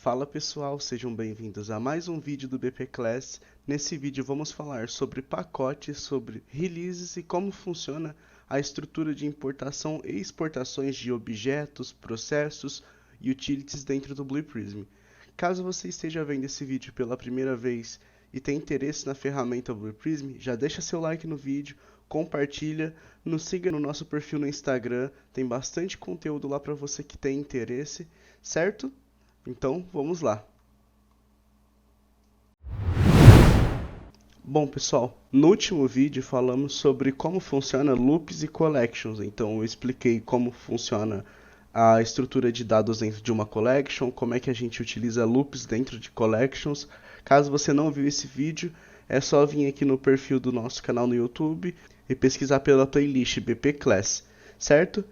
Fala pessoal, sejam bem-vindos a mais um vídeo do BP Class. Nesse vídeo vamos falar sobre pacotes, sobre releases e como funciona a estrutura de importação e exportações de objetos, processos e utilities dentro do Blue Prism. Caso você esteja vendo esse vídeo pela primeira vez e tenha interesse na ferramenta Blue Prism, já deixa seu like no vídeo, compartilha, nos siga no nosso perfil no Instagram, tem bastante conteúdo lá para você que tem interesse, certo? Então, vamos lá. Bom, pessoal, no último vídeo falamos sobre como funciona loops e collections. Então, eu expliquei como funciona a estrutura de dados dentro de uma collection, como é que a gente utiliza loops dentro de collections. Caso você não viu esse vídeo, é só vir aqui no perfil do nosso canal no YouTube e pesquisar pela playlist BP Class, certo?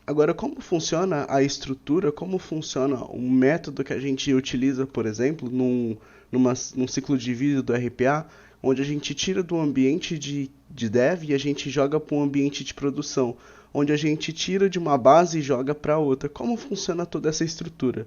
Agora, como funciona a estrutura, como funciona o método que a gente utiliza, por exemplo, num ciclo de vida do RPA, onde a gente tira do ambiente de dev e a gente joga para um ambiente de produção, onde a gente tira de uma base e joga para outra. Como funciona toda essa estrutura?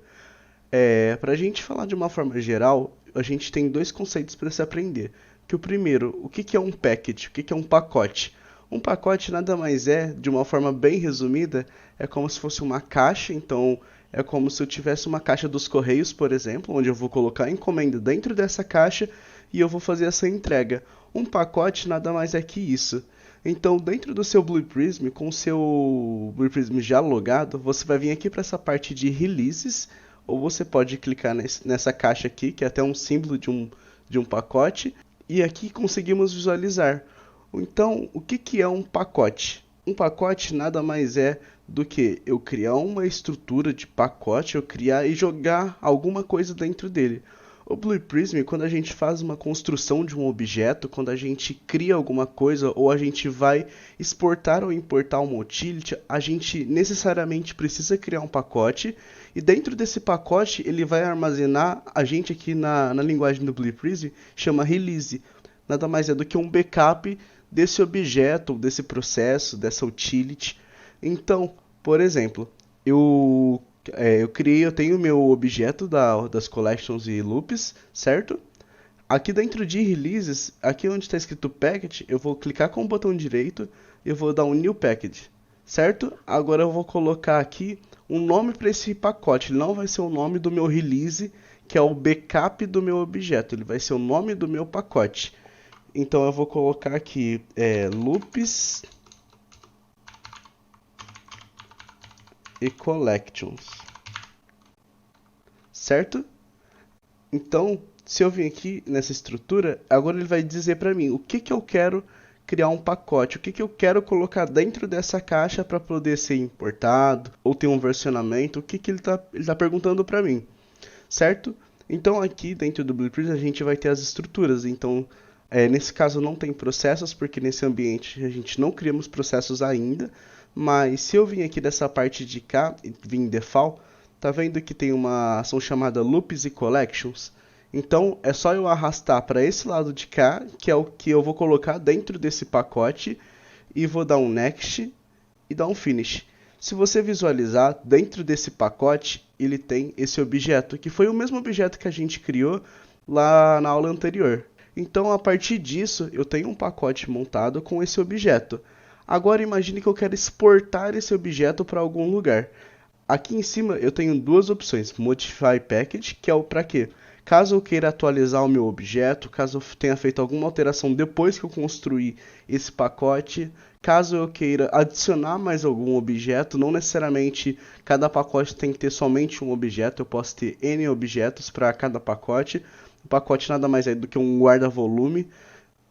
Para a gente falar de uma forma geral, a gente tem dois conceitos para se aprender. Que o primeiro, o que é um package? O que é um pacote? Um pacote nada mais é, de uma forma bem resumida, é como se fosse uma caixa. Então é como se eu tivesse uma caixa dos Correios, por exemplo, onde eu vou colocar a encomenda dentro dessa caixa e eu vou fazer essa entrega. Um pacote nada mais é que isso. Então, dentro do seu Blue Prism, com o seu Blue Prism já logado, você vai vir aqui para essa parte de releases, ou você pode clicar nessa caixa aqui, que é até um símbolo de um pacote, e aqui conseguimos visualizar. Então, o que é um pacote? Um pacote nada mais é do que eu criar uma estrutura de pacote, eu criar e jogar alguma coisa dentro dele. O Blue Prism, quando a gente faz uma construção de um objeto, quando a gente cria alguma coisa ou a gente vai exportar ou importar uma utility, a gente necessariamente precisa criar um pacote e dentro desse pacote ele vai armazenar, a gente aqui na linguagem do Blue Prism chama release. Nada mais é do que um backup desse objeto, desse processo, dessa utility. Então, por exemplo, eu tenho o meu objeto das collections e loops, certo? Aqui dentro de releases, aqui onde está escrito package, eu vou clicar com o botão direito e eu vou dar um new package, certo? Agora eu vou colocar aqui um nome para esse pacote. Ele não vai ser o nome do meu release, que é o backup do meu objeto. Ele vai ser o nome do meu pacote. Então eu vou colocar aqui loops e collections, certo? Então, se eu vir aqui nessa estrutura, agora ele vai dizer para mim o que eu quero criar um pacote, o que eu quero colocar dentro dessa caixa para poder ser importado ou ter um versionamento, o que ele tá perguntando para mim, certo? Então aqui dentro do Blue Prism a gente vai ter as estruturas. Então nesse caso não tem processos, porque nesse ambiente a gente não criamos processos ainda, mas se eu vim aqui dessa parte de cá e vim em default, tá vendo que tem uma ação chamada loops e collections? Então é só eu arrastar para esse lado de cá, que é o que eu vou colocar dentro desse pacote, e vou dar um next e dar um finish. Se você visualizar, dentro desse pacote, ele tem esse objeto, que foi o mesmo objeto que a gente criou lá na aula anterior. Então, a partir disso, eu tenho um pacote montado com esse objeto. Agora, imagine que eu quero exportar esse objeto para algum lugar. Aqui em cima, eu tenho duas opções. Modify Package, que é o para quê? Caso eu queira atualizar o meu objeto, caso eu tenha feito alguma alteração depois que eu construí esse pacote, caso eu queira adicionar mais algum objeto, não necessariamente cada pacote tem que ter somente um objeto, eu posso ter N objetos para cada pacote. O pacote nada mais é do que um guarda-volume.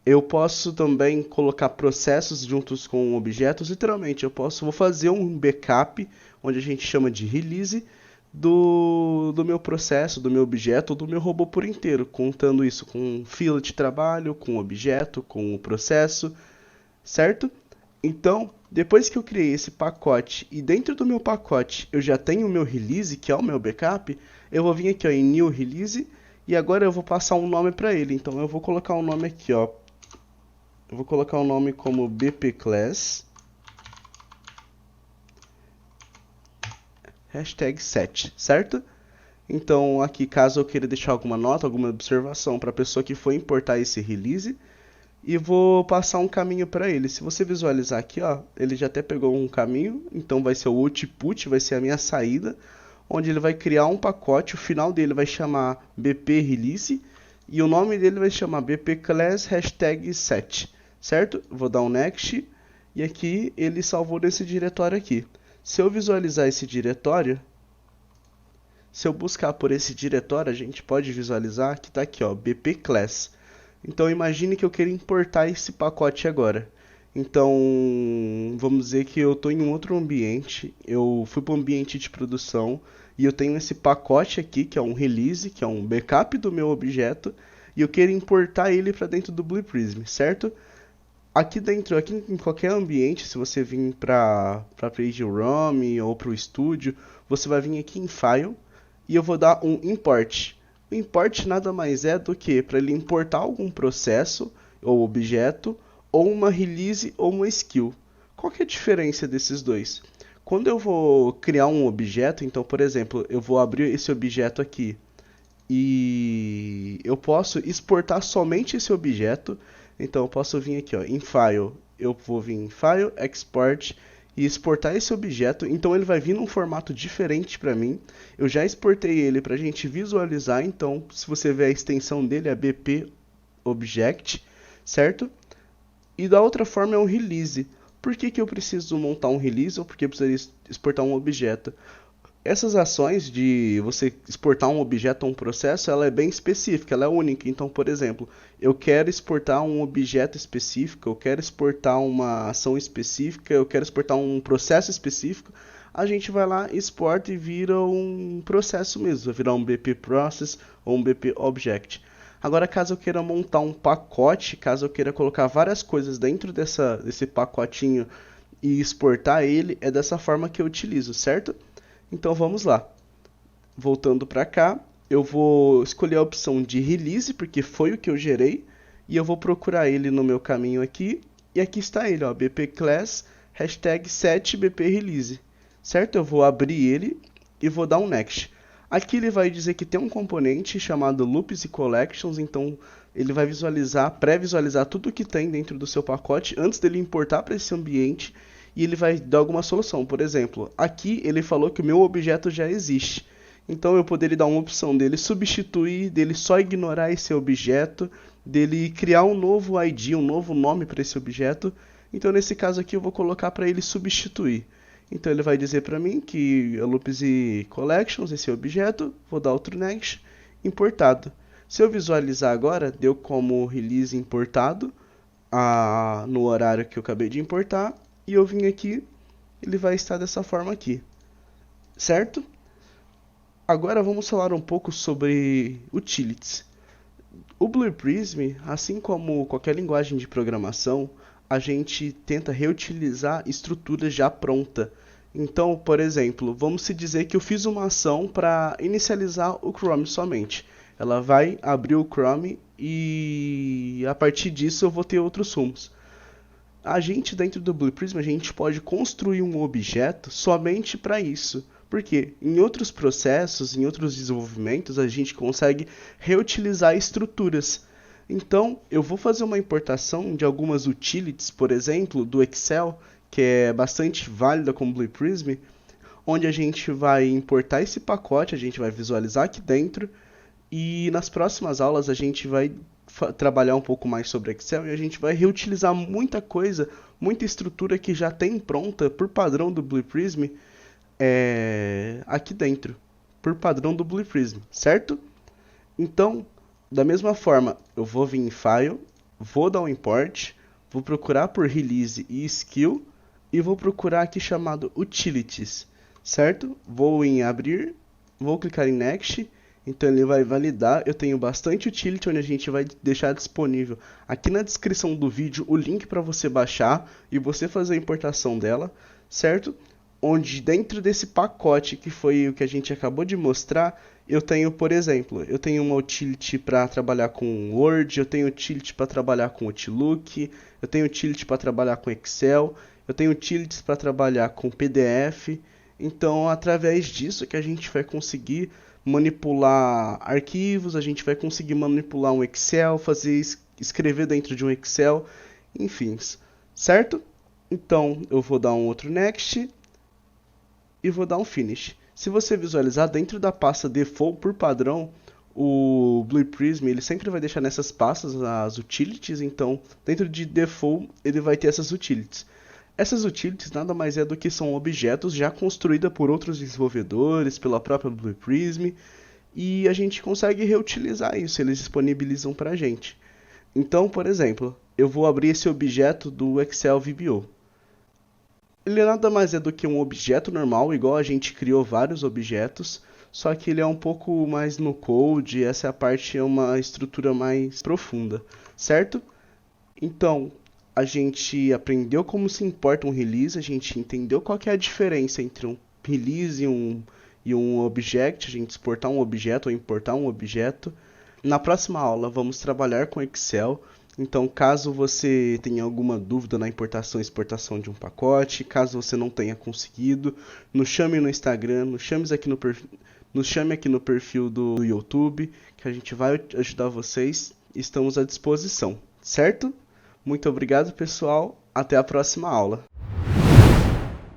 Eu posso também colocar processos juntos com objetos. Literalmente, vou fazer um backup, onde a gente chama de release, do meu processo, do meu objeto, do meu robô por inteiro, contando isso com fila de trabalho, com objeto, com o processo, certo? Então, depois que eu criei esse pacote e dentro do meu pacote eu já tenho o meu release, que é o meu backup, eu vou vir aqui ó, em New Release e agora eu vou passar um nome para ele. Então eu vou colocar um nome aqui, ó. Eu vou colocar um nome como BP Class #7, certo? Então aqui, caso eu queira deixar alguma nota, alguma observação para a pessoa que for importar esse release, e vou passar um caminho para ele. Se você visualizar aqui, ó, ele já até pegou um caminho, então vai ser o output, vai ser a minha saída, onde ele vai criar um pacote, o final dele vai chamar BP Release e o nome dele vai chamar BP Class #set, certo? Vou dar um next e aqui ele salvou nesse diretório aqui. Se eu visualizar esse diretório, se eu buscar por esse diretório, a gente pode visualizar que está aqui, ó, BP Class. Então imagine que eu queira importar esse pacote agora. Então, vamos dizer que eu estou em um outro ambiente, eu fui para um ambiente de produção e eu tenho esse pacote aqui, que é um release, que é um backup do meu objeto, e eu quero importar ele para dentro do Blue Prism, certo? Aqui dentro, aqui em qualquer ambiente, se você vir para Page ROM ou para o estúdio, você vai vir aqui em File e eu vou dar um Import. O import nada mais é do que para ele importar algum processo ou objeto, ou uma release ou uma skill. Qual que é a diferença desses dois? Quando eu vou criar um objeto, então, por exemplo, eu vou abrir esse objeto aqui e eu posso exportar somente esse objeto. Então, eu posso vir aqui, ó, em File, eu vou vir em File, Export e exportar esse objeto. Então, ele vai vir num formato diferente para mim. Eu já exportei ele para a gente visualizar. Então, se você ver a extensão dele é BP Object, certo? E da outra forma é um release. Por que eu preciso montar um release ou por que eu precisaria exportar um objeto? Essas ações de você exportar um objeto ou um processo, ela é bem específica, ela é única. Então, por exemplo, eu quero exportar um objeto específico, eu quero exportar uma ação específica, eu quero exportar um processo específico, a gente vai lá, exporta e vira um processo mesmo, vai virar um BP Process ou um BP Object. Agora, caso eu queira montar um pacote, caso eu queira colocar várias coisas dentro desse pacotinho e exportar ele, é dessa forma que eu utilizo, certo? Então vamos lá. Voltando para cá, eu vou escolher a opção de release, porque foi o que eu gerei, e eu vou procurar ele no meu caminho aqui, e aqui está ele, ó, BP Class #set BP Release, certo? Eu vou abrir ele e vou dar um next. Aqui ele vai dizer que tem um componente chamado Loops e Collections, então ele vai visualizar, pré-visualizar tudo que tem dentro do seu pacote antes dele importar para esse ambiente e ele vai dar alguma solução. Por exemplo, aqui ele falou que o meu objeto já existe. Então eu poderia dar uma opção dele substituir, dele só ignorar esse objeto, dele criar um novo ID, um novo nome para esse objeto. Então nesse caso aqui eu vou colocar para ele substituir. Então ele vai dizer para mim que é Loops e Collections, esse objeto, vou dar outro next, importado. Se eu visualizar agora, deu como release importado no horário que eu acabei de importar, e eu vim aqui, ele vai estar dessa forma aqui, certo? Agora vamos falar um pouco sobre utilities. O Blue Prism, assim como qualquer linguagem de programação, a gente tenta reutilizar estruturas já pronta. Então, por exemplo, vamos se dizer que eu fiz uma ação para inicializar o Chrome somente. Ela vai abrir o Chrome e a partir disso eu vou ter outros rumos. A gente dentro do Blue Prism a gente pode construir um objeto somente para isso. Porque em outros processos, em outros desenvolvimentos, a gente consegue reutilizar estruturas. Então, eu vou fazer uma importação de algumas utilities, por exemplo, do Excel, que é bastante válida com o Blue Prism, onde a gente vai importar esse pacote, a gente vai visualizar aqui dentro, e nas próximas aulas a gente vai trabalhar um pouco mais sobre Excel e a gente vai reutilizar muita coisa, muita estrutura que já tem pronta por padrão do Blue Prism aqui dentro, por padrão do Blue Prism, certo? Então, da mesma forma, eu vou vir em File, vou dar um Import, vou procurar por Release e Skill e vou procurar aqui chamado Utilities, certo? Vou em Abrir, vou clicar em Next. Então ele vai validar, eu tenho bastante utility onde a gente vai deixar disponível aqui na descrição do vídeo o link para você baixar e você fazer a importação dela, certo? Onde dentro desse pacote que foi o que a gente acabou de mostrar, eu tenho, por exemplo, eu tenho uma utility para trabalhar com Word, eu tenho utility para trabalhar com Outlook, eu tenho utility para trabalhar com Excel, eu tenho utilities para trabalhar com PDF. Então, através disso que a gente vai conseguir manipular arquivos, a gente vai conseguir manipular um Excel, escrever dentro de um Excel, enfim, certo? Então eu vou dar um outro next e vou dar um finish. Se você visualizar dentro da pasta default por padrão, o Blue Prism ele sempre vai deixar nessas pastas as utilities, então dentro de default ele vai ter essas utilities. Essas utilities nada mais é do que são objetos já construídos por outros desenvolvedores, pela própria Blue Prism, e a gente consegue reutilizar isso, eles disponibilizam para a gente. Então, por exemplo, eu vou abrir esse objeto do Excel VBO. Ele nada mais é do que um objeto normal, igual a gente criou vários objetos, só que ele é um pouco mais no code, essa parte é uma estrutura mais profunda, certo? Então, a gente aprendeu como se importa um release, a gente entendeu qual que é a diferença entre um release e um object, a gente exportar um objeto ou importar um objeto. Na próxima aula vamos trabalhar com Excel, então caso você tenha alguma dúvida na importação e exportação de um pacote, caso você não tenha conseguido, nos chame no Instagram, nos chame aqui no perfil do YouTube, que a gente vai ajudar vocês, estamos à disposição, certo? Muito obrigado, pessoal. Até a próxima aula.